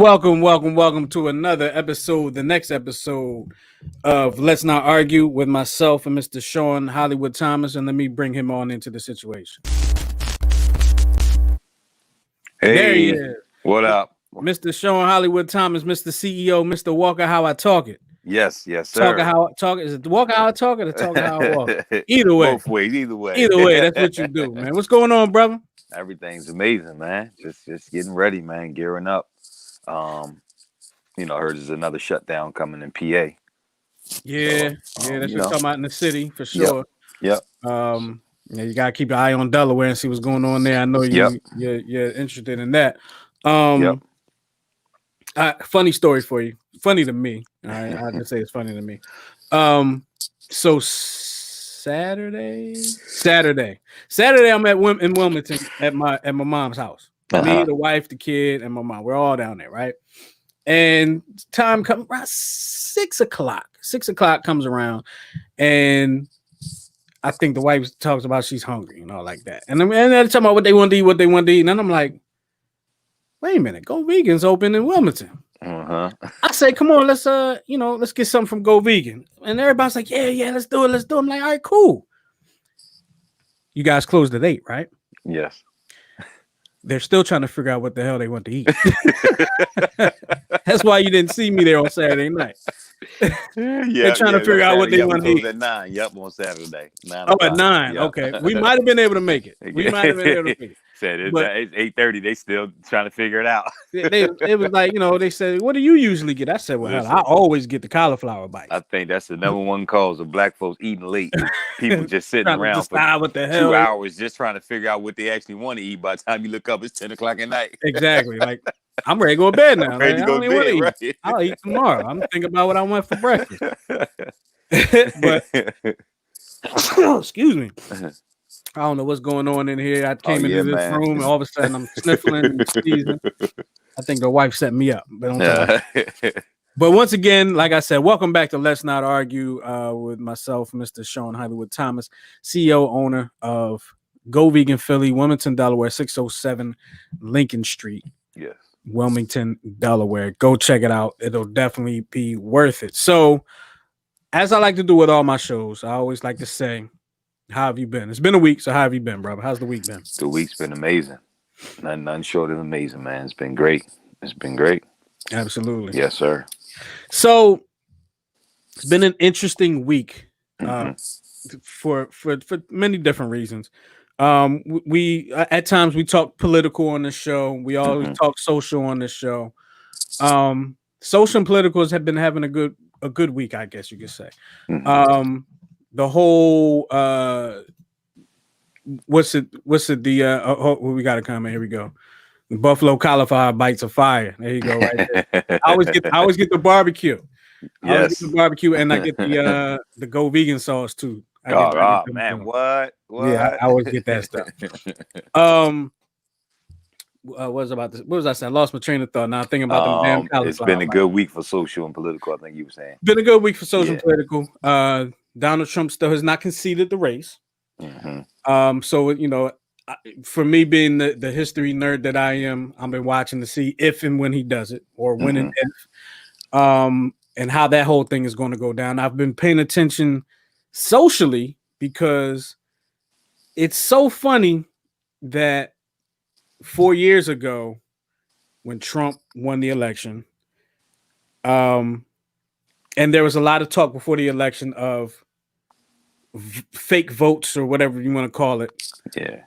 welcome to another episode, the next episode of Let's Not Argue with myself and Mr. Sean Hollywood Thomas, and let me bring him on into the situation. Hey, there he is. What up? Mr. Sean Hollywood Thomas, Mr. CEO, Mr. Walker, how I talk it. Yes, sir. Talker how I talk it. Is it Walker how I talk it or Talker how I walk it? Either way. Both ways, either way. Either way, that's what you do, man. What's going on, brother? Everything's amazing, man. Just getting ready, man. Gearing up. I heard there's another shutdown coming in PA. Yeah, that's what talking about in the city for sure. Yep. You gotta keep your eye on Delaware and see what's going on there. I know you're interested in that. Funny story for you. Funny to me. I just say it's funny to me. So Saturday, I'm in Wilmington at my mom's house. Me, the wife, the kid, and my mom. We're all down there, right? And time comes around 6 o'clock. 6 o'clock comes around, and I think the wife talks about she's hungry and all like that. And they're talking about what they want to eat, And then I'm like, wait a minute, Go Vegan's open in Wilmington. I say, come on, let's get something from Go Vegan. And everybody's like, yeah, let's do it. I'm like, all right, cool. You guys closed at 8, right? Yes. They're still trying to figure out what the hell they want to eat. That's why you didn't see me there on Saturday night. They're trying to figure out what they want to eat. At 9. Yep, on Saturday. 9 at 9. Yep. Okay. We might have been able to make it. Said it's 8:30. They still trying to figure it out. It was like, they said, what do you usually get? I said, well, I always get the cauliflower bites. I think that's the number one cause of black folks eating late. People just sitting around for what the hell? 2 hours just trying to figure out what they actually want to eat. By the time you look up, it's 10 o'clock at night. Exactly. Like, I'm ready to go to bed now. Ready to go to bed, right? I'll eat tomorrow. I'm thinking about what I want for breakfast. But excuse me. I don't know what's going on in here. I came into this room and all of a sudden I'm sniffling and sneezing. I think the wife set me up. But once again, like I said, welcome back to Let's Not Argue with myself, Mr. Sean Hollywood Thomas, CEO, owner of Go Vegan Philly, Wilmington, Delaware, 607 Lincoln Street. Yes. Wilmington, Delaware. Go check it out. It'll definitely be worth it. So, as I like to do with all my shows, I always like to say, how have you been? It's been a week, so how have you been, brother? How's the week been? The week's been amazing. Nothing short of amazing, man. It's been great. Absolutely. Yes, sir. So, it's been an interesting week for many different reasons. We at times we talk political on this show. We always talk social on this show. Social and politicals have been having a good week, I guess you could say. The whole what's it we got a comment. Here we go. The Buffalo cauliflower bites of fire. There you go, right there. I always get the barbecue. Yes. I always get the barbecue, and I get the Go Vegan sauce too. Man, what? Yeah, I always get that stuff. What was about this? What was I saying? I lost my train of thought. Now I'm thinking about the damn cauliflower. It's been a good week for social and political, I think you were saying. Been a good week for social and political. Donald Trump still has not conceded the race. So for me being the history nerd that I am, I've been watching to see if and when he does it, or when and if, and how that whole thing is going to go down. I've been paying attention socially because it's so funny that 4 years ago when Trump won the election, and there was a lot of talk before the election of fake votes or whatever you want to call it. Yeah.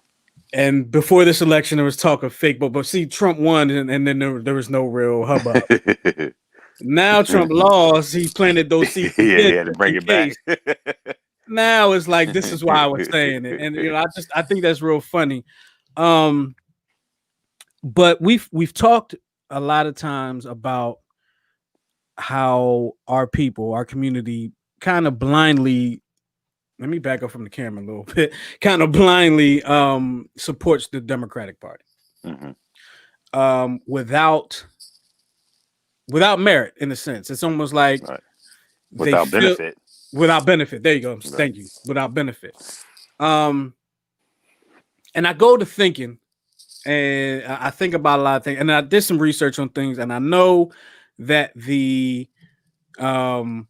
And before this election, there was talk of fake vote, but see, Trump won, and then there was no real hubbub. Now Trump lost. He planted those seeds. He had to bring it back. Now it's like, this is why I was saying it, and I think that's real funny. But we've talked a lot of times about how our people, our community, kind of blindly. Let me back up from the camera a little bit. Kind of blindly supports the Democratic Party without merit, in a sense. It's almost like without benefit. Without benefit. There you go. Right. Thank you. Without benefit. And I go to thinking, and I think about a lot of things, and I did some research on things, and I know that um,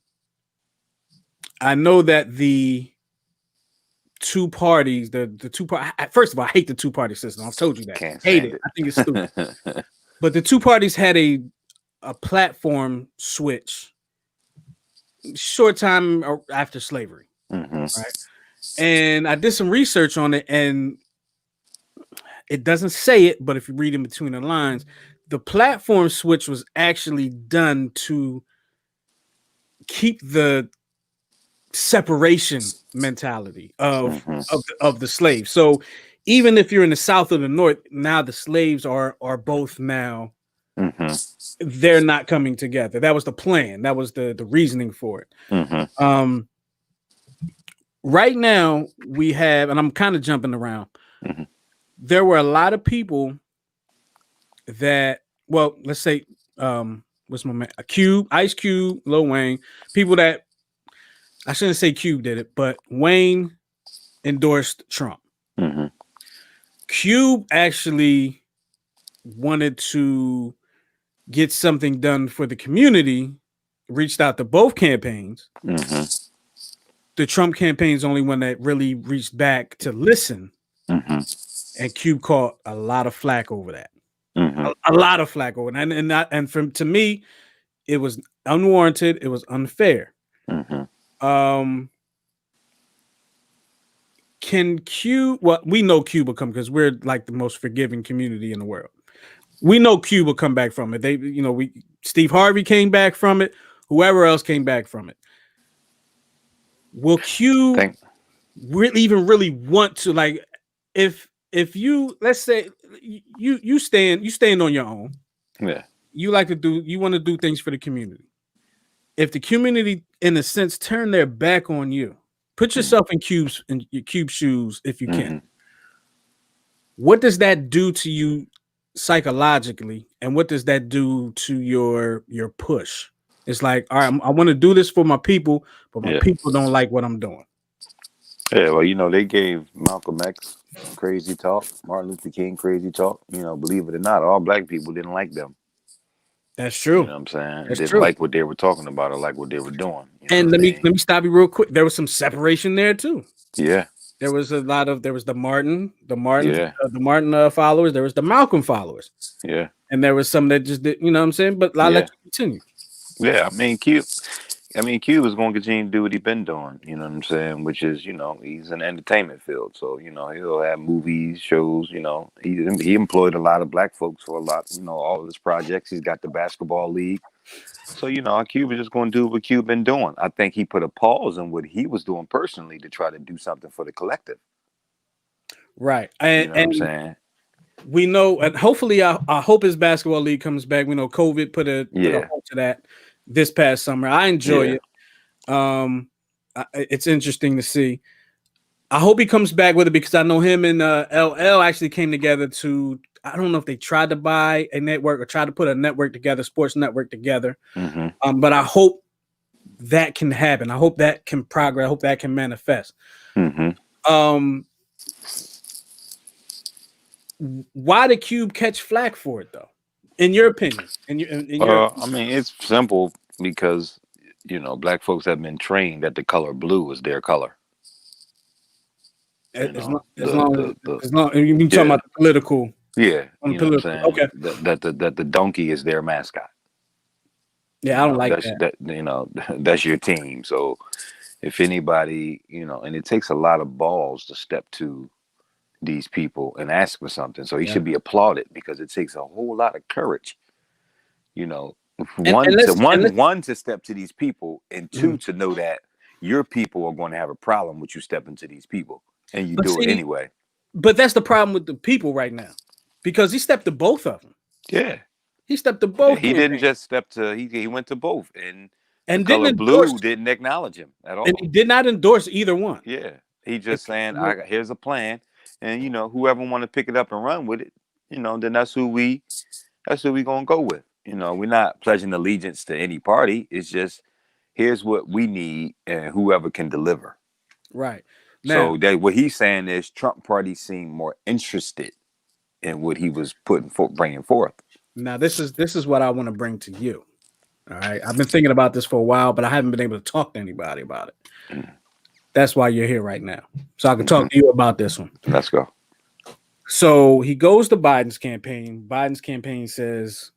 the two parties, the two part. First of all, I hate the two party system. I've told you that. Can't Hate stand it. it. I think it's stupid. But the two parties had a platform switch short time after slavery, right? And I did some research on it, and it doesn't say it, but if you read in between the lines, the platform switch was actually done to keep the separation mentality of the slaves. So even if you're in the South or the North, now the slaves are both now. They're not coming together. That was the plan. That was the reasoning for it. Right now we have, and I'm kind of jumping around. There were a lot of people that, well, let's say, what's my man? Cube, Ice Cube, Lil Wayne, people that I shouldn't say Cube did it, but Wayne endorsed Trump. Cube actually wanted to get something done for the community, reached out to both campaigns. The Trump campaign's only one that really reached back to listen. And Cube caught a lot of flack over that. A lot of flack over that. And to me, it was unwarranted. It was unfair. Can Cube? Well, we know Cube will come because we're like the most forgiving community in the world. We know Cube will come back from it. Steve Harvey came back from it. Whoever else came back from it. Will Cube really want to, like, if you, let's say you stand on your own. Yeah. You want to do things for the community. If the community, in a sense, turn their back on you, put yourself in your Cube shoes if you can. What does that do to you psychologically, and what does that do to your push? It's like, all right, I want to do this for my people, but my people don't like what I'm doing. Yeah, well, they gave Malcolm X crazy talk, Martin Luther King crazy talk. Believe it or not, all black people didn't like them. That's true. You know what I'm saying? They didn't like what they were talking about or like what they were doing. And let me stop you real quick. There was some separation there too. Yeah. There was the Martin followers. There was the Malcolm followers. Yeah. And there was some that just did, you know what I'm saying? But I'll let you continue. Yeah, Cube is going to continue to do what he's been doing, you know what I'm saying? Which is, he's in the entertainment field. So, he'll have movies, shows, he employed a lot of black folks for a lot, all of his projects. He's got the basketball league. So, Cube is just going to do what Cube been doing. I think he put a pause on what he was doing personally to try to do something for the collective. Right. And what I'm saying? We know, and hopefully, I hope his basketball league comes back. We know COVID put a halt to that this past summer. I enjoy it. It's interesting to see. I hope he comes back with it because I know him and LL actually came together to, I don't know if they tried to buy a network or tried to put a network together, sports network together. But I hope that can happen. I hope that can progress. I hope that can manifest. Why did Cube catch flack for it, though? In your opinion? I mean, it's simple because, black folks have been trained that the color blue is their color. As long you mean talking about the political. Yeah. You know what I'm saying? Okay. That the donkey is their mascot. Yeah, I don't like that. That's your team. So if anybody, and it takes a lot of balls to step to these people and ask for something. So he should be applauded because it takes a whole lot of courage. One to step to these people, and two to know that your people are going to have a problem with you stepping to these people, and you do it anyway. But that's the problem with the people right now, because he stepped to both of them. Yeah, he stepped to both. He didn't just step to. He went to both, and color blue didn't acknowledge him at all, and he did not endorse either one. Yeah, he just saying, here's a plan, and whoever want to pick it up and run with it, then that's who we gonna go with. We're not pledging allegiance to any party. It's just, here's what we need, and whoever can deliver. Right. Now, so what he's saying is Trump party seem more interested and what he was bringing forth. Now, this is what I want to bring to you. All right. I've been thinking about this for a while, but I haven't been able to talk to anybody about it. That's why you're here right now. So I can talk to you about this one. Let's go. So he goes to Biden's campaign. Biden's campaign says,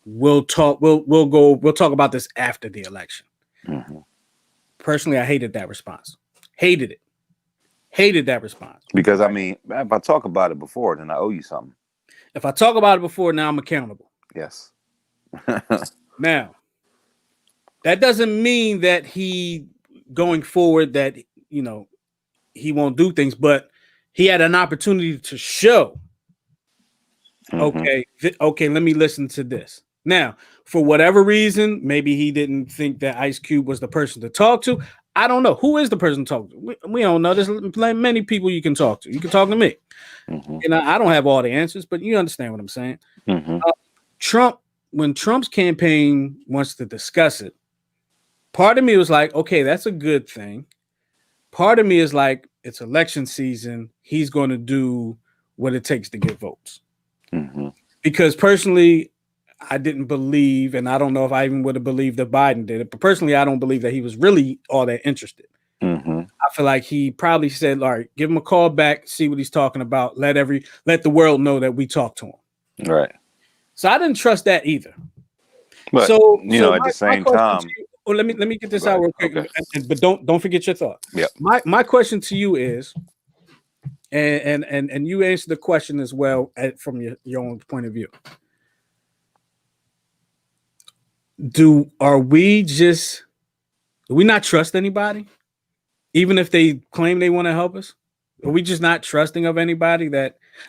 we'll talk about this after the election. Mm-hmm. Personally, I hated that response. Hated it. Hated that response. Because I mean, if I talk about it before, then I owe you something. If I talk about it before, now I'm accountable. Yes. Now, that doesn't mean that he going forward that he won't do things, but he had an opportunity to show. Okay, let me listen to this. Now, for whatever reason, maybe he didn't think that Ice Cube was the person to talk to. I don't know. Who is the person to talk to? We don't know. There's many people you can talk to. You can talk to me. I don't have all the answers, but you understand what I'm saying. Trump, when Trump's campaign wants to discuss it, part of me was like, okay, that's a good thing. Part of me is like, it's election season. He's going to do what it takes to get votes. Because personally, I didn't believe, and I don't know if I even would have believed that Biden did it, but personally, I don't believe that he was really all that interested. I feel like he probably said, all right, give him a call back, see what he's talking about. Let the world know that we talked to him. Right. So I didn't trust that either. But at the same time, let me get this out real quick, but don't forget your thought. Yeah. My question to you is, and you answer the question as well from your own point of view. Do we not trust anybody, even if they claim they want to help us? Are we just not trusting of anybody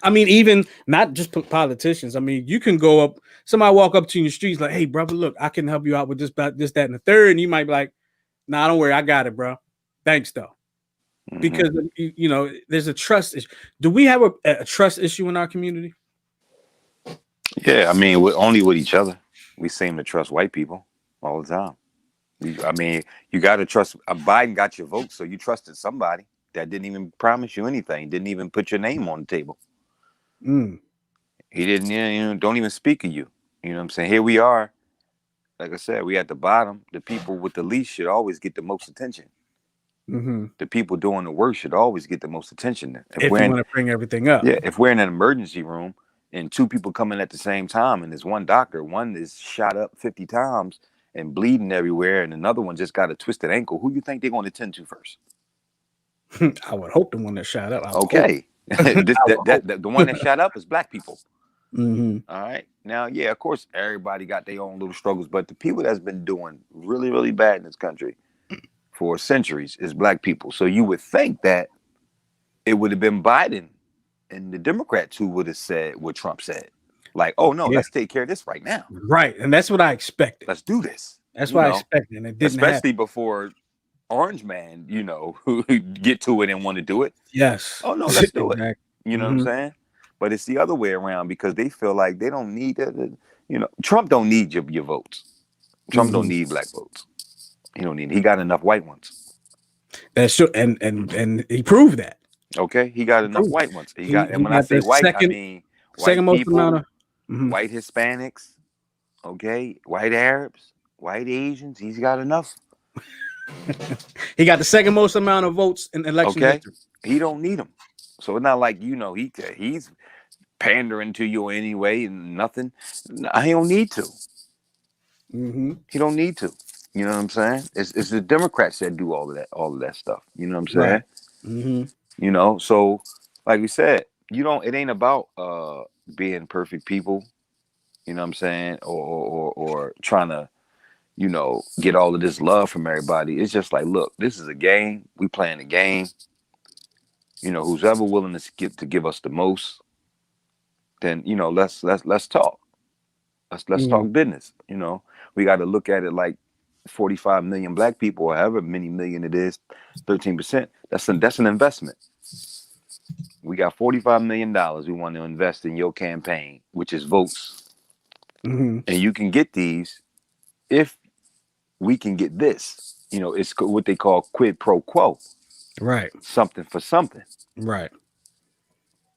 even not just politicians? I mean, you can go up, somebody walk up to you in the streets like, hey, brother, look, I can help you out with this, that, and the third. And you might be like, nah, don't worry. I got it, bro. Thanks, though. Because, there's a trust issue. Do we have a trust issue in our community? Yeah, I mean, only with each other. We seem to trust white people all the time. You got to trust. Biden got your vote, so you trusted somebody that didn't even promise you anything, didn't even put your name on the table. He didn't, don't even speak of you. You know what I'm saying? Here we are. Like I said, we at the bottom. The people with the least should always get the most attention. The people doing the work should always get the most attention. If you want to bring everything up. Yeah, if we're in an emergency room and two people come in at the same time and there's one doctor, one is shot up 50 times and bleeding everywhere, and another one just got a twisted ankle, who you think they're going to attend to first? I would hope the one that shot up. Okay. The one that shot up is black people. All right. Now, yeah, of course, everybody got their own little struggles, but the people that's been doing really, really bad in this country for centuries is black people. So you would think that it would have been Biden and the Democrats who would have said what Trump said. Like, oh, no, let's take care of this right now. Right. And that's what I expected. Let's do this. That's what I expected. And it didn't especially before Orange Man, who get to it and want to do it. Yes. Oh, no, let's do it. You know what I'm saying? But it's the other way around because they feel like they don't need it. Trump don't need your votes. Trump don't need black votes. He don't need. He got enough white ones. That's true, and he proved that. Okay, he got enough white ones. He got, and when I say white, I mean white people, white Hispanics, okay, white Arabs, white Asians. He's got enough. He got the second most amount of votes in election history. He don't need them. So it's not like he's pandering to you anyway and nothing. He don't need to. He don't need to. You know what I'm saying? It's the Democrats that do all of that stuff. You know what I'm saying? Right. So like we said, it ain't about being perfect people. You know what I'm saying? Or trying to, get all of this love from everybody. It's just like, look, this is a game. We playing a game. Who's ever willing to give us the most, then let's talk. Let's talk business. We got to look at it like 45 million black people, or however many million it is, 13%. That's an investment. We got $45 million we want to invest in your campaign, which is votes. And you can get these if we can get this. It's what they call quid pro quo. Right. Something for something. Right.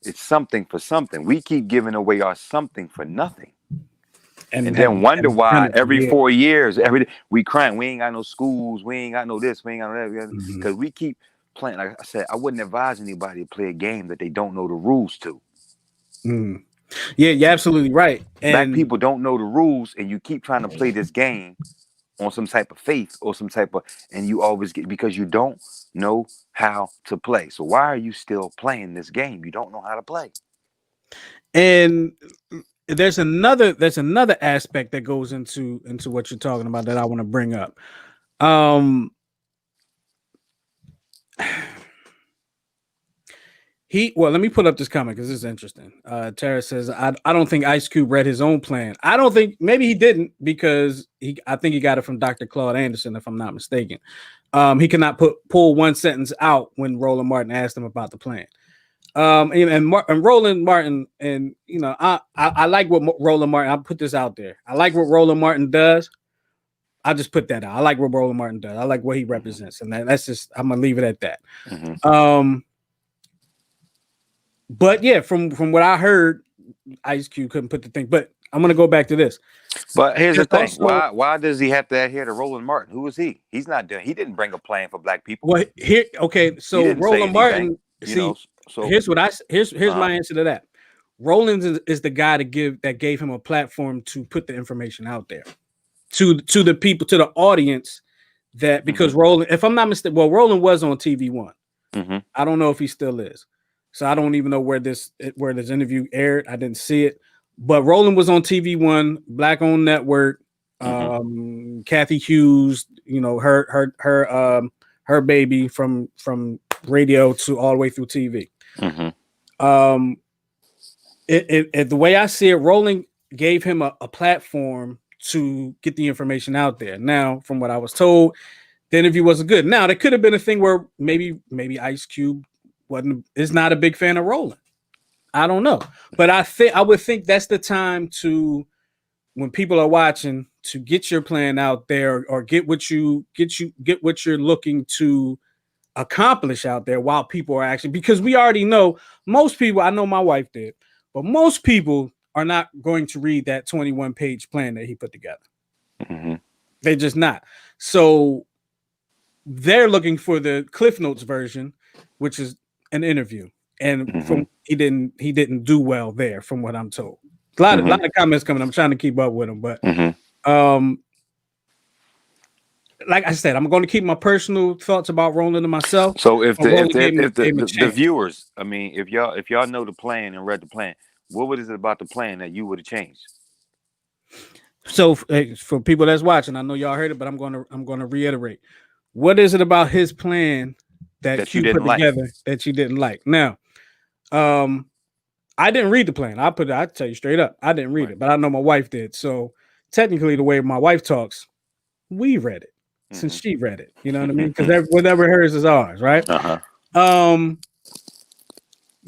It's something for something. We keep giving away our something for nothing. And have then wonder why done it for every years. 4 years, we crying. We ain't got no schools. We ain't got no this. We ain't got no that. Mhm. Because we keep playing. Like I said, I wouldn't advise anybody to play a game that they don't know the rules to. Mhm. Yeah, you're absolutely right. Black And people don't know the rules, and you keep trying to play this game on some type of faith or some type of, and you always get, because you don't know how to play. So why are you still playing this game? You don't know how to play. and there's another aspect that goes into what you're talking about that I want to bring up. Let me put up this comment because this is interesting. Tara says, I don't think Ice Cube read his own plan. I don't think, maybe he didn't, because I think he got it from Dr. Claude Anderson, if I'm not mistaken. He cannot pull one sentence out when Roland Martin asked him about the plan. And Roland Martin, and I like what Roland Martin, I'll put this out there. I like what Roland Martin does. I'll just put that out. I like what Roland Martin does. I like what he represents. And that's just, I'm gonna leave it at that. Mm-hmm. But yeah, from what I heard, Ice Cube couldn't put the thing. But I'm gonna go back to this. But here's the thing: Also, why does he have to adhere to Roland Martin? Who is he? He's not doing. He didn't bring a plan for black people. Well, here, okay. So Roland Martin. See, here's my answer to that. Roland is the guy that gave him a platform to put the information out there to the people, to the audience. That because Roland, if I'm not mistaken, well, Roland was on TV One. Mm-hmm. I don't know if he still is. So I don't even know where this interview aired. I didn't see it, but Roland was on TV One, black owned network. Kathy Hughes, her baby from radio to all the way through TV. The way I see it, Roland gave him a platform to get the information out there. Now, from what I was told, the interview wasn't good. Now, there could have been a thing where maybe Ice Cube is not a big fan of Roland. I don't know, but I would think that's the time to, when people are watching, to get your plan out there, or get what you're looking to accomplish out there while people are actually, because we already know most people, I know my wife did, but most people are not going to read that 21-page plan that he put together. They're just not. So they're looking for the Cliff Notes version, which is an interview, and he didn't do well there, from what I'm told. A lot of comments coming. I'm trying to keep up with them, but like I said, I'm going to keep my personal thoughts about Roland and myself. So if the viewers, I mean, if y'all know the plan and read the plan, what is it about the plan that you would have changed? So for people that's watching, I know y'all heard it, but I'm going to reiterate. What is it about his plan that you put together that you didn't like? Now, I didn't read the plan. I'll tell you straight up, I didn't read it, but I know my wife did. So technically, the way my wife talks, we read it since she read it. You know what I mean? Because whatever hers is ours, right?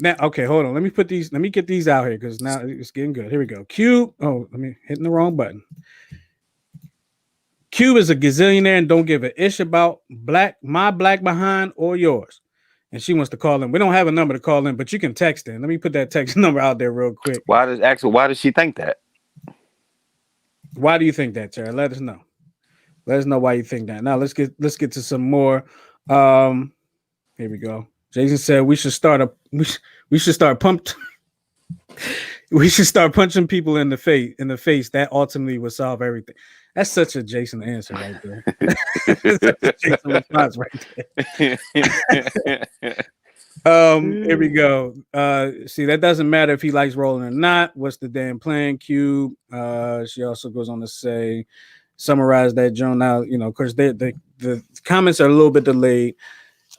Now, okay, hold on. Let me get these out here, because now it's getting good. Here we go. Cube. Oh, hitting the wrong button. Cube is a gazillionaire and don't give a ish about my black behind or yours. And she wants to call in. We don't have a number to call in, but you can text in. Let me put that text number out there real quick. Why does she think that? Why do you think that, Tara? Let us know. Let us know why you think that. Now let's get to some more. Here we go. Jason said we should start punching people in the face. That ultimately would solve everything. That's such a Jason answer right there. That's a Jason response right there. Here we go. See, that doesn't matter if he likes Roland or not. What's the damn plan, Cube? She also goes on to say, summarize that, Joan. Now, of course, the comments are a little bit delayed.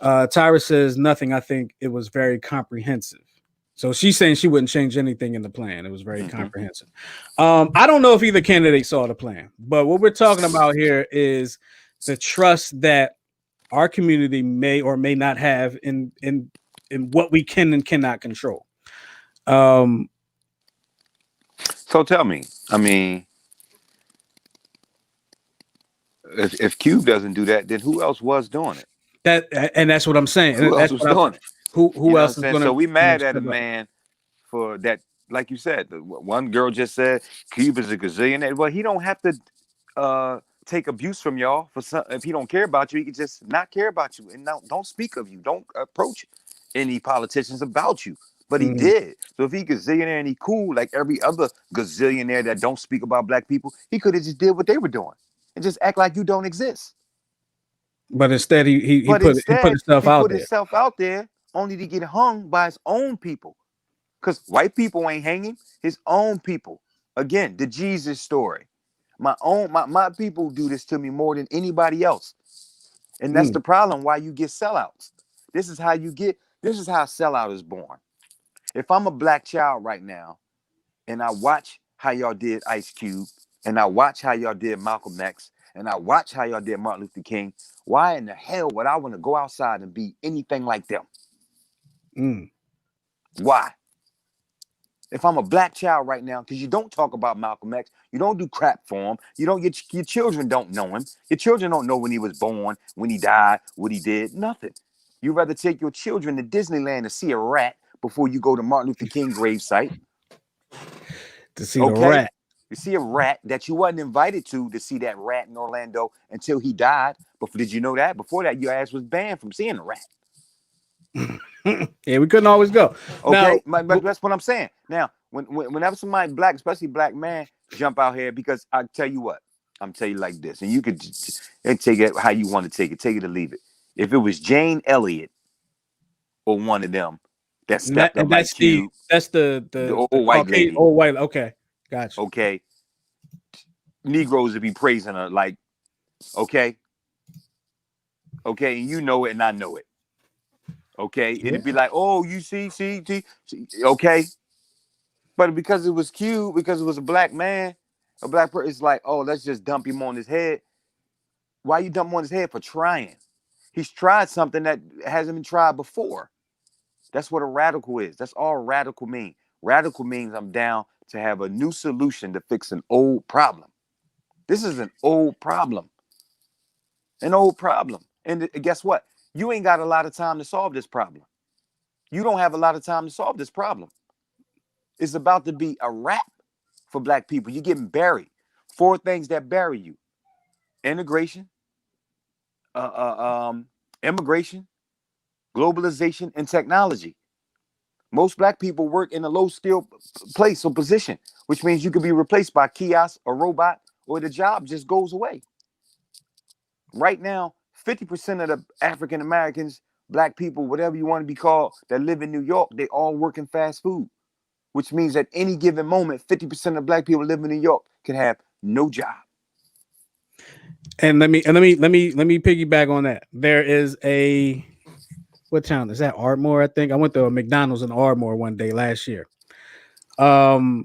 Tyra says nothing. I think it was very comprehensive. So she's saying she wouldn't change anything in the plan. It was very comprehensive. I don't know if either candidate saw the plan, but what we're talking about here is the trust that our community may or may not have in what we can and cannot control. So tell me, I mean, if Cube doesn't do that, then who else was doing it? And that's what I'm saying. Who else was doing it? Who else is going to? So we mad at a man for that. Like you said, one girl just said Cube is a gazillionaire. Well, he don't have to take abuse from y'all for some. If he don't care about you, he can just not care about you and don't speak of you. Don't approach any politicians about you. But he did. So if he gazillionaire and he cool like every other gazillionaire that don't speak about black people, he could have just did what they were doing and just act like you don't exist. But instead, he put himself out there. Himself out there only to get hung by his own people. Because white people ain't hanging, his own people. Again, the Jesus story. My people do this to me more than anybody else. And that's the problem why you get sellouts. This is how a sellout is born. If I'm a black child right now and I watch how y'all did Ice Cube and I watch how y'all did Malcolm X and I watch how y'all did Martin Luther King, why in the hell would I want to go outside and be anything like them? Why? If I'm a black child right now, because you don't talk about Malcolm X, you don't do crap for him, your children don't know him, your children don't know when he was born, when he died, what he did, nothing. You'd rather take your children to Disneyland to see a rat before you go to Martin Luther King gravesite. To see the rat. You see a rat that you wasn't invited to see that rat in Orlando until he died. But did you know that? Before that, your ass was banned from seeing a rat. Yeah, we couldn't always go. Okay, but that's what I'm saying. Now, whenever somebody black, especially black man, jump out here, because I tell you what, I'm tell you like this, and you could take it how you want to take it or leave it. If it was Jane Elliott or one of them that stepped up like Cube, that's the old white lady. Old white, okay, gotcha. Okay, Negroes would be praising her like, okay, and you know it and I know it. Okay, it'd be like, oh, you see, okay, but because it was Cube, because it was a black man, a black person, it's like, oh, let's just dump him on his head. Why you dump him on his head? For trying. He's tried something that hasn't been tried before. That's what a radical is. That's all radical means. Radical means I'm down to have a new solution to fix an old problem. This is an old problem. And guess what? You ain't got a lot of time to solve this problem. You don't have a lot of time to solve this problem. It's about to be a wrap for black people. You're getting buried. 4 things that bury you: integration, immigration, globalization, and technology. Most black people work in a low-skill place or position, which means you could be replaced by kiosk or robot, or the job just goes away. Right now, 50% of the African Americans, black people, whatever you want to be called, that live in New York, they all work in fast food, which means at any given moment, 50% of black people living in New York can have no job. And let me piggyback on that. There is what town is that? Ardmore, I think. I went to a McDonald's in Ardmore one day last year. I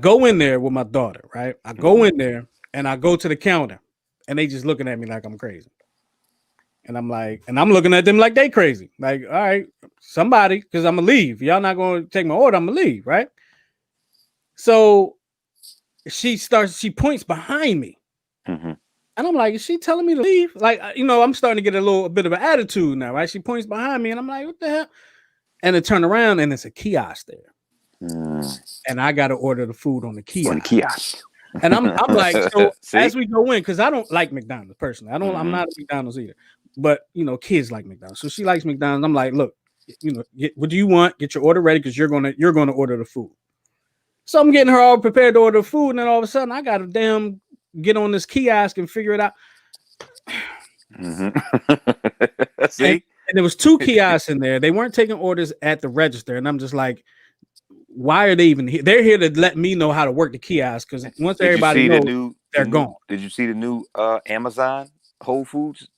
go in there with my daughter, right? I go in there and I go to the counter and they just looking at me like I'm crazy. And I'm like, and I'm looking at them like they crazy. Like, all right, somebody, because I'm gonna leave. Y'all not gonna take my order, I'm gonna leave, right? So she points behind me. And I'm like, is she telling me to leave? Like, I'm starting to get a bit of an attitude now, right? She points behind me and I'm like, what the hell? And I turn around and it's a kiosk there. And I got to order the food on the kiosk. And I'm like, so as we go in, because I don't like McDonald's personally. I'm not a McDonald's either. But, kids like McDonald's. So she likes McDonald's. I'm like, look, what do you want? Get your order ready because you're gonna order the food. So I'm getting her all prepared to order the food, and then all of a sudden I got to get on this kiosk and figure it out. See? And there was 2 kiosks in there. They weren't taking orders at the register, and I'm just like, why are they even here? They're here to let me know how to work the kiosk, because once everybody knows, they're gone. Did you see the new Amazon Whole Foods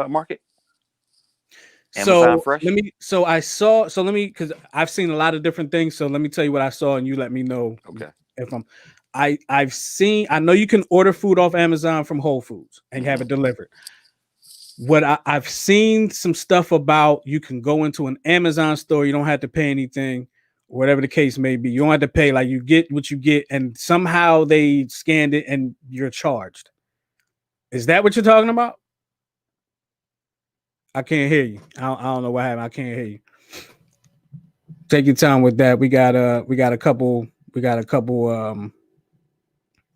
market? Amazon Fresh? Because I've seen a lot of different things. So let me tell you what I saw, and you let me know. Okay. If I know you can order food off Amazon from Whole Foods and have it delivered. What I've seen some stuff about, you can go into an Amazon store, you don't have to pay anything, whatever the case may be. You don't have to pay, like you get what you get, and somehow they scanned it and you're charged. Is that what you're talking about? I can't hear you. I don't know what happened. I can't hear you. Take your time with that. We got a couple.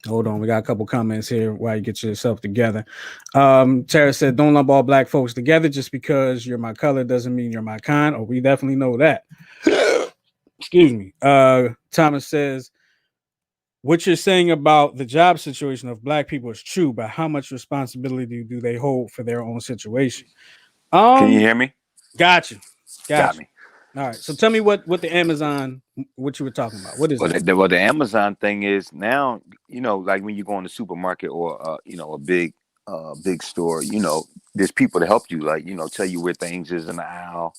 Hold on, we got a couple comments here while you get yourself together. Tara said, "Don't lump all black folks together. Just because you're my color doesn't mean you're my kind." Oh, we definitely know that. Excuse me. Thomas says, "What you're saying about the job situation of black people is true, but how much responsibility do they hold for their own situation?" Can you hear me? Got me. All right. So tell me what the Amazon, what you were talking about. What is it? Well, the Amazon thing is now, like when you go in the supermarket or a big store, there's people to help you, like, tell you where things is in the aisle.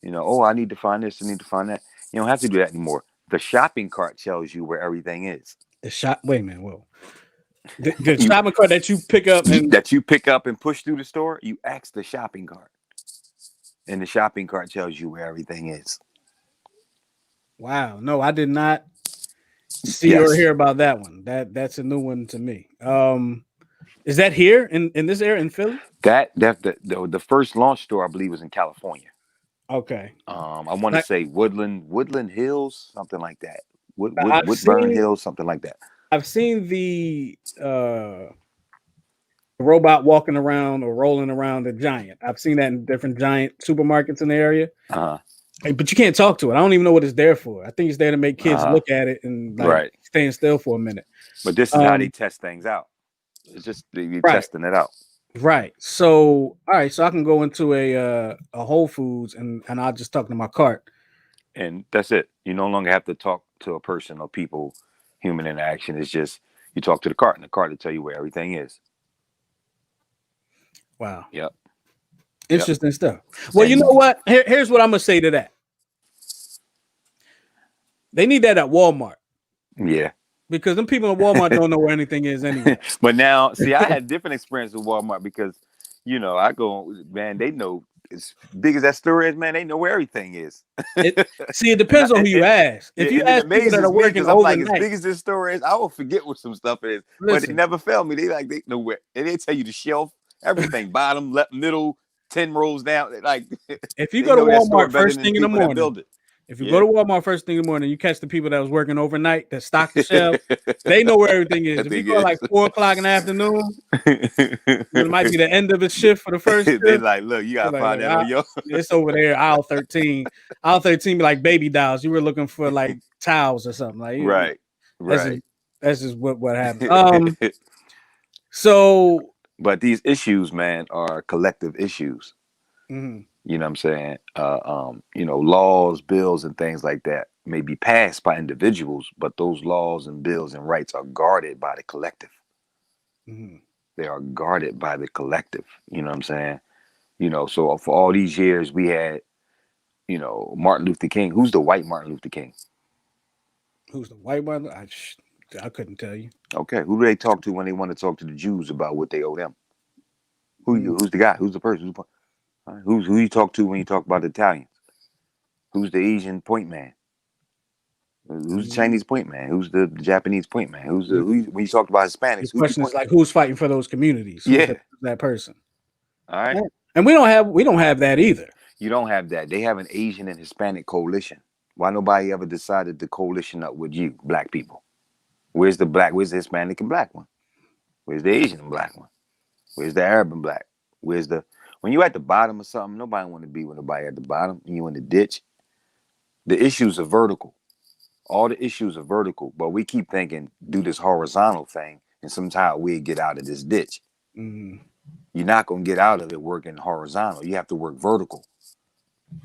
Oh, I need to find this, I need to find that. You don't have to do that anymore. The shopping cart tells you where everything is. Wait a minute, whoa. The shopping cart that you pick up and push through the store, you ask the shopping cart. And the shopping cart tells you where everything is. Wow. No, I did not see or hear about that one. That's a new one to me. Is that here in this area in Philly? The first launch store, I believe, was in California. Okay. I want to say Woodland Hills, something like that. Woodburn Hills, something like that. I've seen the robot walking around or rolling around a Giant. I've seen that in different Giant supermarkets in the area. But you can't talk to it. I don't even know what it's there for. I think it's there to make kids look at it and stand still for a minute. But this is how they test things out. It's just you're testing it out. Right. So, all right. So I can go into a Whole Foods and I'll just talk to my cart. And that's it. You no longer have to talk to a person or people. Human interaction is just you talk to the cart, and the cart will tell you where everything is. Wow. Yep. Interesting stuff. Well, you know what? Here's what I'm gonna say to that. They need that at Walmart. Yeah. Because them people at Walmart don't know where anything is anyway. But now, see, I had different experience with Walmart because, I go, man, they know as big as that store is, man, they know where everything is. It depends on who you ask. If you ask people that are working overnight, as big as this store is, I will forget what some stuff is. But they never fail me. They know where. And they tell you the shelf, everything, bottom, left, middle, 10 rows down. Like, if you go to Walmart first thing in the morning, if you go to Walmart first thing in the morning, you catch the people that was working overnight that stock the shelf. They know where everything is. If you go like 4:00 in the afternoon, it might be the end of the shift for the first shift. They're like, look, you gotta find that on your. It's over there, aisle 13. Aisle 13 be like baby dolls. You were looking for like towels or something like. Right. That's just what happened. So. But these issues, man, are collective issues. Mm-hmm. You know what I'm saying? Laws, bills, and things like that may be passed by individuals, but those laws and bills and rights are guarded by the collective. Mm-hmm. They are guarded by the collective. You know what I'm saying? So for all these years we had, Martin Luther King. Who's the white Martin Luther King? Who's the white one? I couldn't tell you. Okay, who do they talk to when they want to talk to the Jews about what they owe them? Who's the guy? Who's the person? Who you talk to when you talk about the Italians? Who's the Asian point man? Who's the Chinese point man? Who's the Japanese point man? When you talk about Hispanics? The question is like, who's fighting for those communities? Who's that person. All right. And we don't have that either. You don't have that. They have an Asian and Hispanic coalition. Why nobody ever decided to coalition up with you, black people? Where's the Hispanic and black one? Where's the Asian and black one? Where's the Arab and black? When you're at the bottom of something, nobody want to be with nobody at the bottom. You in the ditch. The issues are vertical. All the issues are vertical, but we keep thinking do this horizontal thing, and somehow we get out of this ditch. Mm-hmm. You're not gonna get out of it working horizontal. You have to work vertical.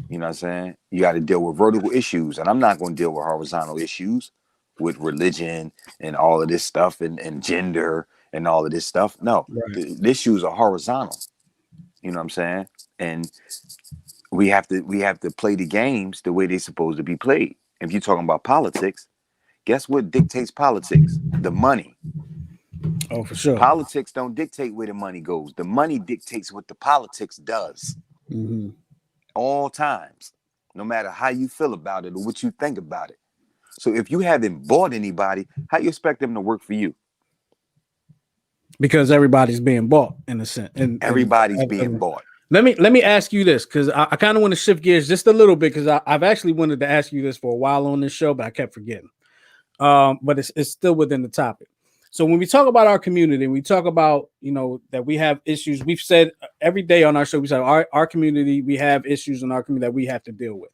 You know what I'm saying? You got to deal with vertical issues, and I'm not gonna deal with horizontal issues with religion and all of this stuff and gender and all of this stuff. No, the issues are horizontal. You know what I'm saying? And we have to play the games the way they're supposed to be played. If you're talking about politics, guess what dictates politics? The money. Oh, for sure. Politics don't dictate where the money goes. The money dictates what the politics does. Mm-hmm. All times, no matter how you feel about it or what you think about it. So if you haven't bought anybody, how you expect them to work for you? Because everybody's being bought in a sense. Everybody's being bought. Let me ask you this, because I kind of want to shift gears just a little bit, because I've actually wanted to ask you this for a while on this show, but I kept forgetting. But it's still within the topic. So when we talk about our community, we talk about, that we have issues. We've said every day on our show, we said our community, we have issues in our community that we have to deal with.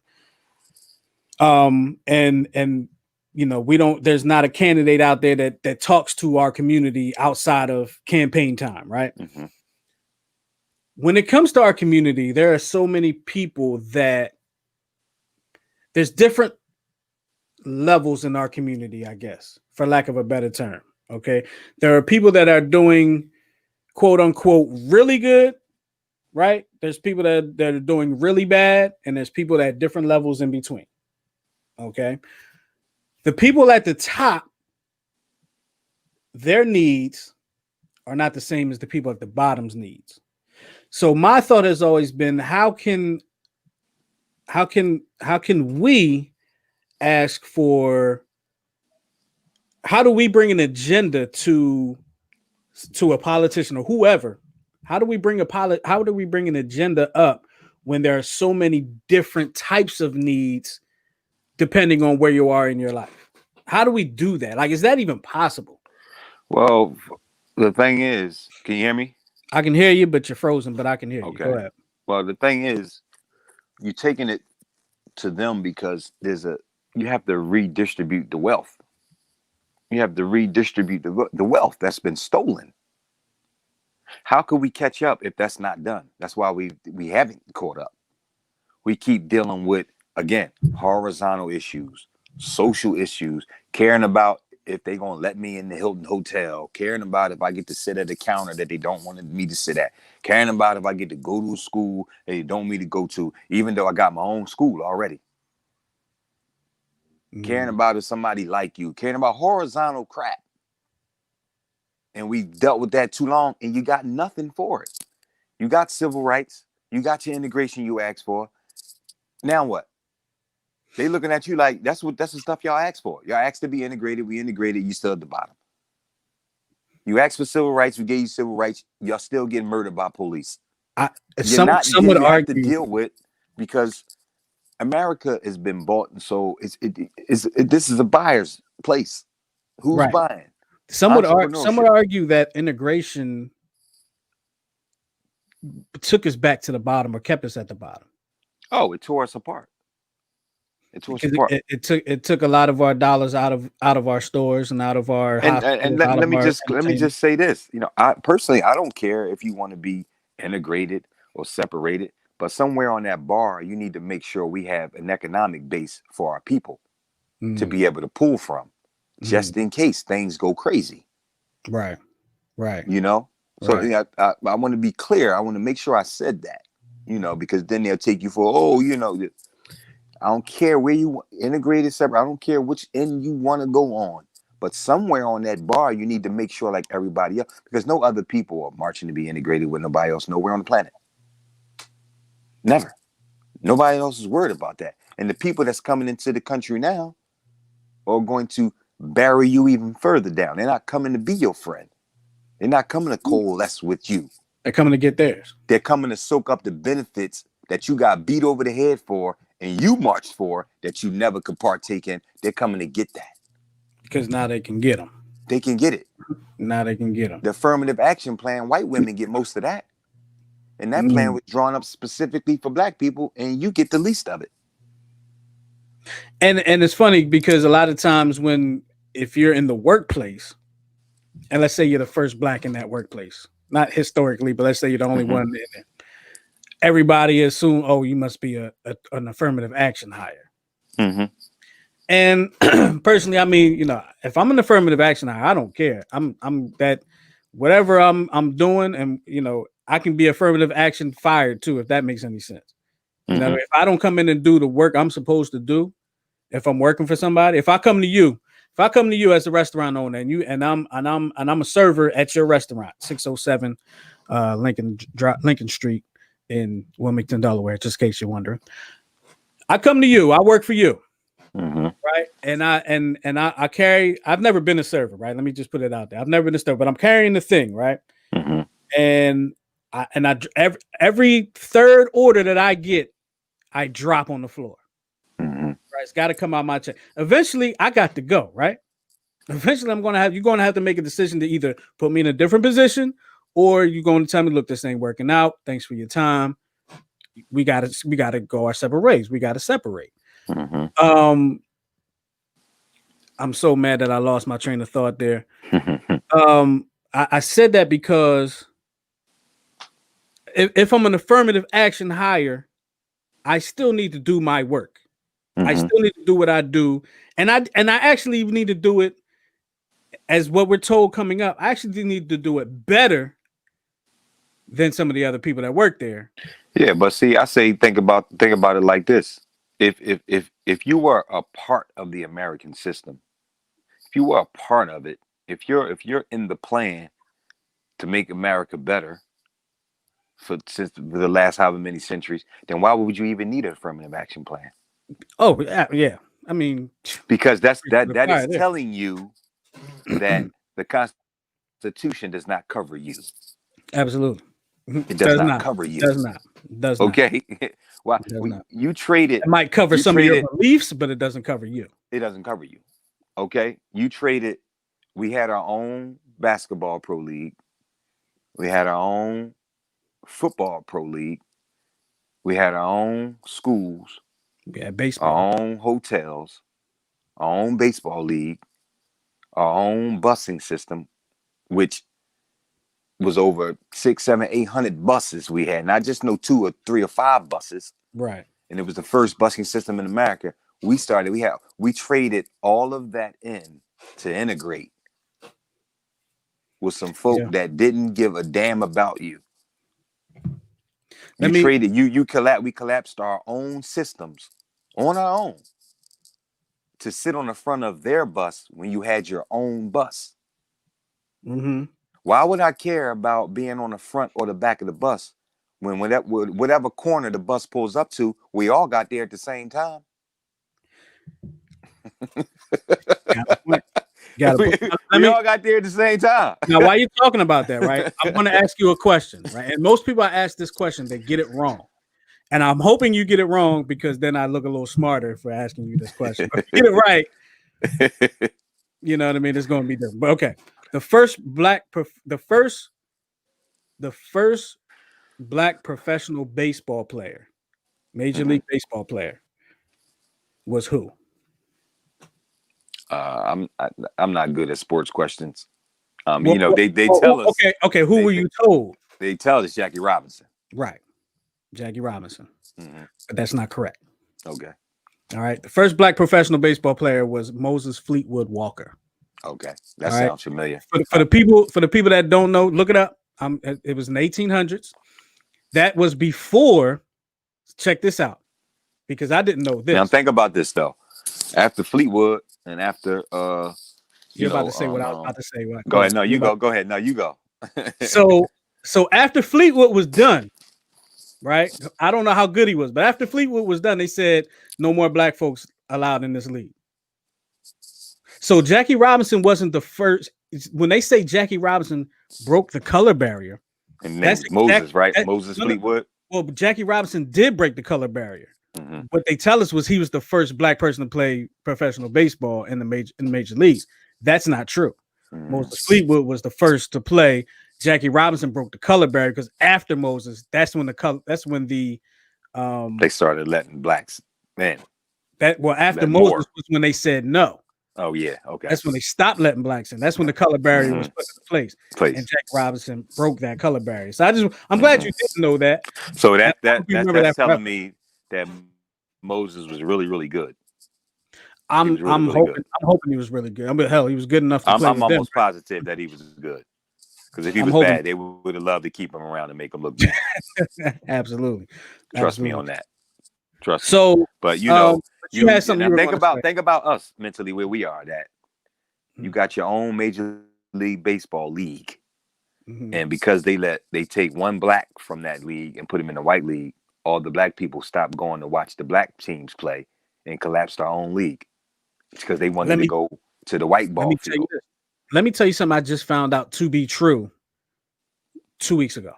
And we don't. There's not a candidate out there that talks to our community outside of campaign time, right? Mm-hmm. When it comes to our community, there are so many people that there's different levels in our community, I guess, for lack of a better term. Okay. There are people that are doing quote unquote really good, right? There's people that are doing really bad, and there's people at different levels in between. Okay. The people at the top, their needs are not the same as the people at the bottom's needs. So my thought has always been, how can we ask for, how do we bring an agenda to a politician or whoever? How do we bring an agenda up when there are so many different types of needs depending on where you are in your life? How do we do that? Like, is that even possible? Well, the thing is, can you hear me? I can hear you, but you're frozen, but I can hear you. Go ahead. Well, the thing is, you're taking it to them because you have to redistribute the wealth. You have to redistribute the wealth that's been stolen. How could we catch up if that's not done? That's why we haven't caught up. We keep dealing with, again, horizontal issues, social issues, caring about if they're going to let me in the Hilton Hotel, caring about if I get to sit at a counter that they don't want me to sit at, caring about if I get to go to a school they don't want me to go to, even though I got my own school already. Caring about if somebody like you, caring about horizontal crap. And we dealt with that too long, and you got nothing for it. You got civil rights. You got your integration you asked for. Now what? They looking at you like that's the stuff y'all asked for. Y'all asked to be integrated. We integrated. You still at the bottom. You asked for civil rights. We gave you civil rights. Y'all still getting murdered by police. Some would argue to deal with, because America has been bought, and so this is a buyer's place. Who's buying? Some would argue that integration took us back to the bottom or kept us at the bottom. Oh, it tore us apart. It took a lot of our dollars out of our stores and out of our and let me just say this. I personally, I don't care if you want to be integrated or separated, but somewhere on that bar, you need to make sure we have an economic base for our people to be able to pull from, just in case things go crazy. Right. So I want to be clear. I want to make sure I said that, because then they'll take you for, I don't care where you integrated, separate. I don't care which end you want to go on, but somewhere on that bar, you need to make sure, like everybody else, because no other people are marching to be integrated with nobody else nowhere on the planet. Never. Nobody else is worried about that. And the people that's coming into the country now are going to bury you even further down. They're not coming to be your friend. They're not coming to coalesce with you. They're coming to get theirs. They're coming to soak up the benefits that you got beat over the head for and you marched for that you never could partake in. They're coming to get that. Because now they can get them. They can get it. Now they can get them. The affirmative action plan, white women get most of that. And that plan was drawn up specifically for black people, and you get the least of it. And it's funny because a lot of times if you're in the workplace, and let's say you're the first black in that workplace, not historically, but let's say you're the only one in it, everybody assume, oh, you must be an affirmative action hire. And personally, I mean, if I'm an affirmative action hire, I don't care. I'm that whatever I'm doing, and I can be affirmative action fired too, if that makes any sense. If I don't come in and do the work I'm supposed to do, if I'm working for somebody, if I come to you as a restaurant owner and I'm a server at your restaurant, 607 Lincoln Street in Wilmington, Delaware, just in case you're wondering. I come to you, I work for you. Right. And I've never been a server, right? Let me just put it out there. I've never been a server, but I'm carrying the thing, right? And every third order that I get, I drop on the floor. Mm-hmm. Right, it's got to come out my check. Eventually, I got to go. Right. Eventually, you're going to have to make a decision to either put me in a different position, or you're going to tell me, look, this ain't working out. Thanks for your time. We gotta go our separate ways. We gotta separate. Mm-hmm. I'm so mad that I lost my train of thought there. I said that because if I'm an affirmative action hire, I still need to do my work. Mm-hmm. I still need to do what I do, and I actually need to do it as what we're told coming up. I actually need to do it better than some of the other people that work there. Yeah, but see, I say think about it like this: if you were a part of the American system, if you were a part of it, if you're in the plan to make America better for the last however many centuries, then why would you even need an affirmative action plan? Oh yeah. I mean, because that is telling you that the Constitution does not cover you. Absolutely. It does not cover you. Does not. Okay. Well, you traded. It might cover some of your beliefs, but it doesn't cover you. It doesn't cover you. Okay. You traded. We had our own basketball pro league. We had our own football pro league. We had our own schools. We had baseball. Our own hotels. Our own baseball league. Our own busing system, which was over 600, 700, 800 buses we had, not just no 2 or 3 or 5 buses. Right. And it was the first busing system in America. We traded all of that in to integrate with some folk that didn't give a damn about you. We collapsed our own systems on our own to sit on the front of their bus when you had your own bus. Mm-hmm. Why would I care about being on the front or the back of the bus when whatever corner the bus pulls up to, we all got there at the same time? We all got there at the same time. Now, why are you talking about that, right? I'm going to ask you a question, right? And most people I ask this question, they get it wrong. And I'm hoping you get it wrong because then I look a little smarter for asking you this question. But if you get it right, you know what I mean? It's going to be different. But okay. The first black professional baseball player, Major League Baseball player, was who? I'm not good at sports questions. They tell us. Okay. Who were you told? They tell us Jackie Robinson. Right, Jackie Robinson. Mm-hmm. But that's not correct. Okay. All right. The first black professional baseball player was Moses Fleetwood Walker. Okay, that sounds familiar. For the people that don't know, look it up. It was in the 1800s. That was before. Check this out, because I didn't know this. Now think about this though. After Fleetwood and after you're about to say what I was about to say. Go ahead. No, you go. Go ahead. No, you go. So after Fleetwood was done, right? I don't know how good he was, but after Fleetwood was done, they said no more black folks allowed in this league. So Jackie Robinson wasn't the first. When they say Jackie Robinson broke the color barrier, and that's Moses, right? Moses Fleetwood. Well, Jackie Robinson did break the color barrier. Mm-hmm. What they tell us was he was the first black person to play professional baseball in the major leagues. That's not true. Mm-hmm. Moses Fleetwood was the first to play. Jackie Robinson broke the color barrier because after Moses, that's when they started letting blacks in. After Moses was when they said no. Oh yeah, okay. That's when they stopped letting blacks in. That's when the color barrier was put into place. And Jack Robinson broke that color barrier. So I'm glad you didn't know that. So that's telling me that Moses was really, really good. I'm hoping he was really good. He was good enough to play. I'm almost positive that he was good. Because if he was bad, they would have loved to keep him around and make him look bad. Absolutely. Trust me on that. Trust me. But you had something. Think about us mentally where we are. That you got your own Major League Baseball league, and because they take one black from that league and put him in the white league, all the black people stopped going to watch the black teams play and collapsed our own league. It's because they wanted to go to the white ball field. Let me tell you something I just found out to be true 2 weeks ago.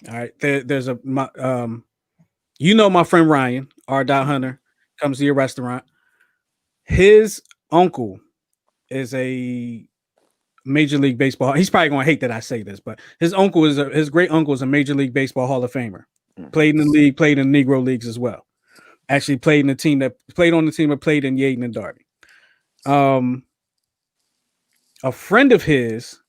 All right. There's you know, my friend Ryan, R. Hunter, comes to your restaurant. His uncle is a Major League Baseball. He's probably gonna hate that I say this, but his great uncle is a Major League Baseball Hall of Famer. Played in the league, played in the Negro leagues as well. Actually played in the team that played on the team that played in Yaden and Darby. A friend of his,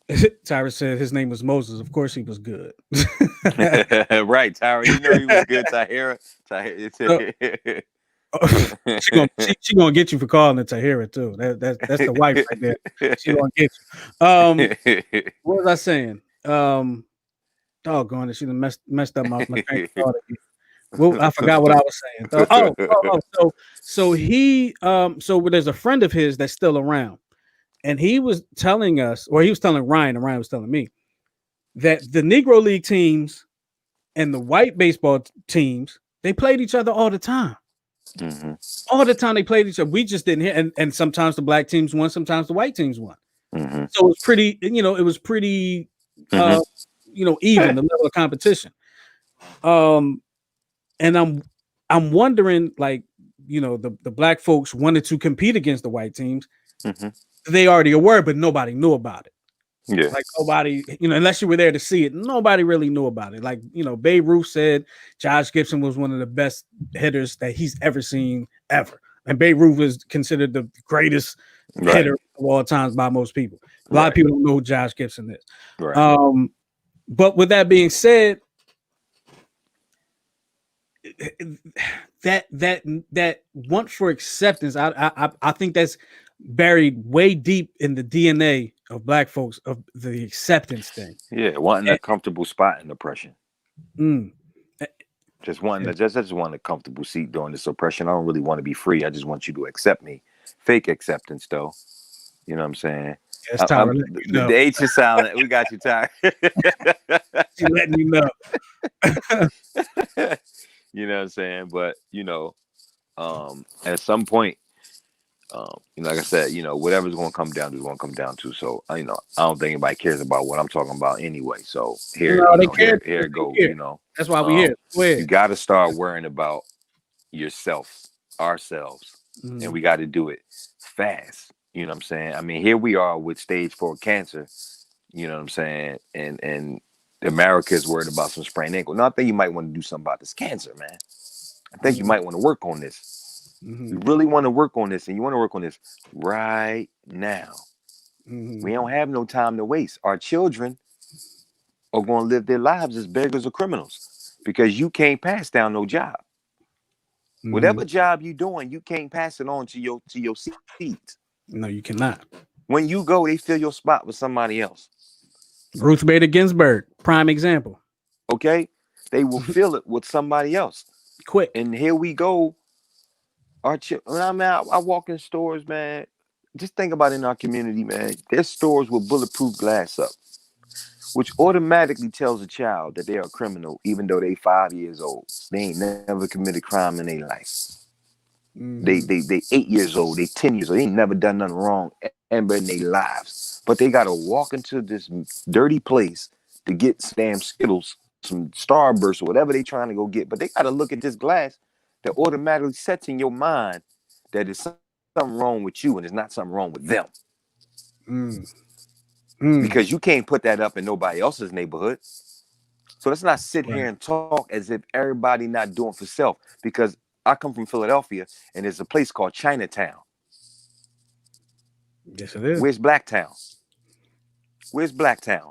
Tyra said his name was Moses. Of course, he was good. Right, Tyra. You know he was good. Tahira. She gonna get you for calling it Tahira too. That's the wife right there. She gonna get you. What was I saying? Doggone it, she done messed up my train of thought again. Well, I forgot what I was saying. So there's a friend of his that's still around, and he was telling us, or he was telling Ryan, and Ryan was telling me that the Negro League teams and the white baseball teams, they played each other all the time. Mm-hmm. All the time they played each other. We just didn't hear, and sometimes the black teams won, sometimes the white teams won. Mm-hmm. So it was pretty, it was pretty, even the level of competition. And I'm wondering, like, the black folks wanted to compete against the white teams. Mm-hmm. They already were, but nobody knew about it. Yeah, like nobody, unless you were there to see it, nobody really knew about it. Like, Babe Ruth said Josh Gibson was one of the best hitters that he's ever seen ever. And Babe Ruth is considered the greatest hitter of all times by most people. A lot of people don't know who Josh Gibson is. Right. But with that being said, that want for acceptance, I think that's buried way deep in the DNA of black folks, of the acceptance thing. Yeah, wanting a comfortable spot in oppression. Just wanting I just want a comfortable seat during this oppression. I don't really want to be free. I just want you to accept me. Fake acceptance, though. You know what I'm saying? Yes, Tyra, the H is silent. We got you, Tyra. She's letting you know. You know what I'm saying? But at some point, like I said, whatever's going to come down to is going to come down to. So, I don't think anybody cares about what I'm talking about anyway. So here it goes. That's why we here. You got to start worrying about yourself, ourselves, and we got to do it fast. You know what I'm saying? I mean, here we are with stage 4 cancer. You know what I'm saying? And America is worried about some sprained ankle. Now, I think you might want to do something about this cancer, man. I think you might want to work on this. You really want to work on this, and you want to work on this right now. We don't have no time to waste. Our children are going to live their lives as beggars or criminals because you can't pass down no job. Whatever job you're doing, you can't pass it on to your seeds. No, you cannot. When you go, they fill your spot with somebody else. Ruth Bader Ginsburg, prime example. Okay? They will fill it with somebody else. Quick. And here we go. I walk in stores, man. Just think about it in our community, man. There's stores with bulletproof glass up, which automatically tells a child that they are a criminal, even though they 5 years old. They ain't never committed crime in their life. They 8 years old, they 10 years old. They ain't never done nothing wrong ever in their lives. But they gotta walk into this dirty place to get damn Skittles, some Starburst, or whatever they trying to go get. But they gotta look at this glass that automatically sets in your mind that there's something wrong with you and there's not something wrong with them. Because you can't put that up in nobody else's neighborhood. So let's not sit here and talk as if everybody not doing for self. Because I come from Philadelphia and there's a place called Chinatown. Yes, it is. Where's Blacktown?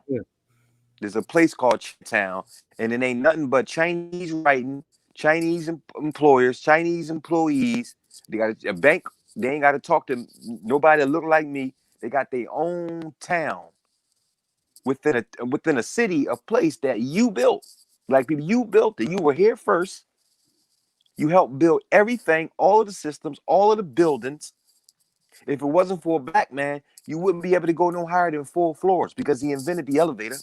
Yeah. There's a place called Chinatown, and it ain't nothing but Chinese writing, Chinese employers, Chinese employees. They got a bank. They ain't got to talk to nobody that look like me. They got their own town within a city, a place that you built. Like people, you built it. You were here first. You helped build everything, all of the systems, all of the buildings. If it wasn't for a black man, you wouldn't be able to go no higher than 4 floors because he invented the elevator.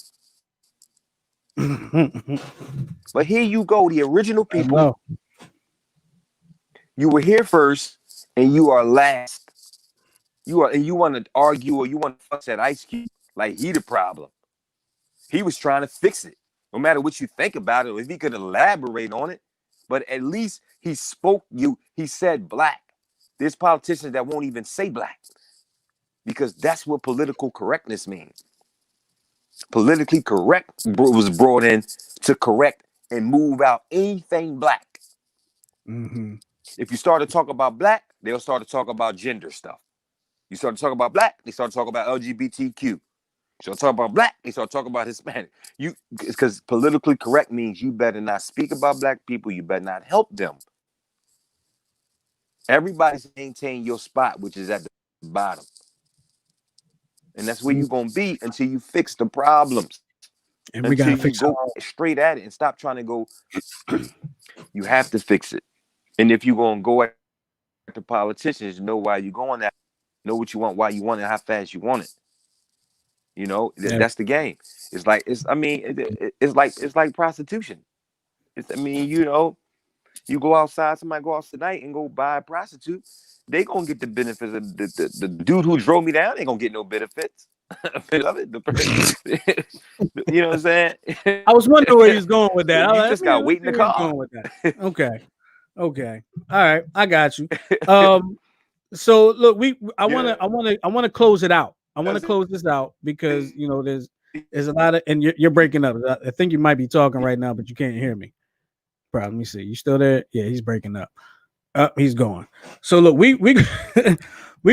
But here you go, the original people. You were here first, and you are last. You want to argue or you want to fuss at Ice Cube like he the problem. He was trying to fix it. no matter what you think about it, or if he could elaborate on it, but at least he said black. There's politicians that won't even say black because that's what political correctness means. Politically correct was brought in to correct and move out anything black. Mm-hmm. If you start to talk about black, they'll start to talk about gender stuff. You start to talk about black, they start to talk about LGBTQ. You start to talk about black, they start to talk about Hispanic. Because politically correct means you better not speak about black people, you better not help them. Everybody's maintain your spot, which is at the bottom. And that's where you're gonna be until you fix the problems. And we gotta fix go straight at it and stop trying to go. You have to fix it. And if you're gonna go at the politicians, know why you're going at, know what you want, why you want it, how fast you want it. You know, that's the game. It's like it's like prostitution. You know, you go outside, somebody go out tonight and go buy a prostitute, they gonna get the benefits of the dude who drove me down ain't gonna get no benefits. You know what I'm saying? I was wondering where he's going with that. You just gotta wait in the car. Going with that. Okay. All right, I got you. So look, I want to close it out. I want to close this out because you know there's a lot of, and you're breaking up. I think you might be talking right now, but you can't hear me. Let me see. You still there? Yeah, he's breaking up. He's gone. So look, we're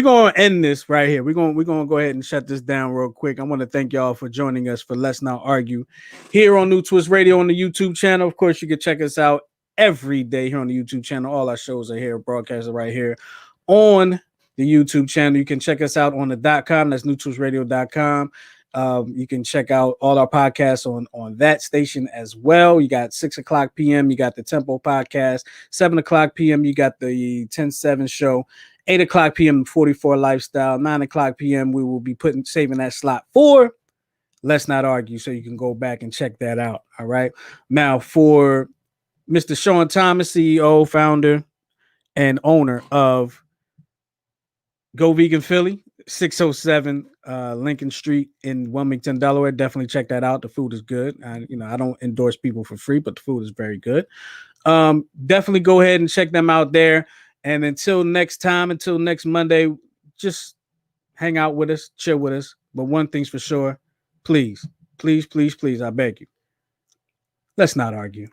gonna end this right here. We're gonna go ahead and shut this down real quick. I want to thank y'all for joining us for Let's Not Argue here on New Twist Radio on the YouTube channel. Of course, you can check us out every day here on the YouTube channel. All our shows are here, broadcasted right here on the YouTube channel. You can check us out on the .com. That's newtwistradio.com. You can check out all our podcasts on that station as well. You got 6 o'clock p.m. You got the Tempo podcast. 7 o'clock p.m. You got the 10-7 show. 8 o'clock p.m. 44 Lifestyle. 9 o'clock p.m. we will be saving that slot for Let's Not Argue, so you can go back and check that out. All right. Now for Mr. Sean Thomas, CEO, founder, and owner of Go Vegan Philly, 607 Lincoln Street in Wilmington, Delaware. Definitely check that out. The food is good. I don't endorse people for free, but the food is very good. Definitely go ahead and check them out there. And until next time, until next Monday, just hang out with us, chill with us. But one thing's for sure, please, please, please, please, I beg you, let's not argue.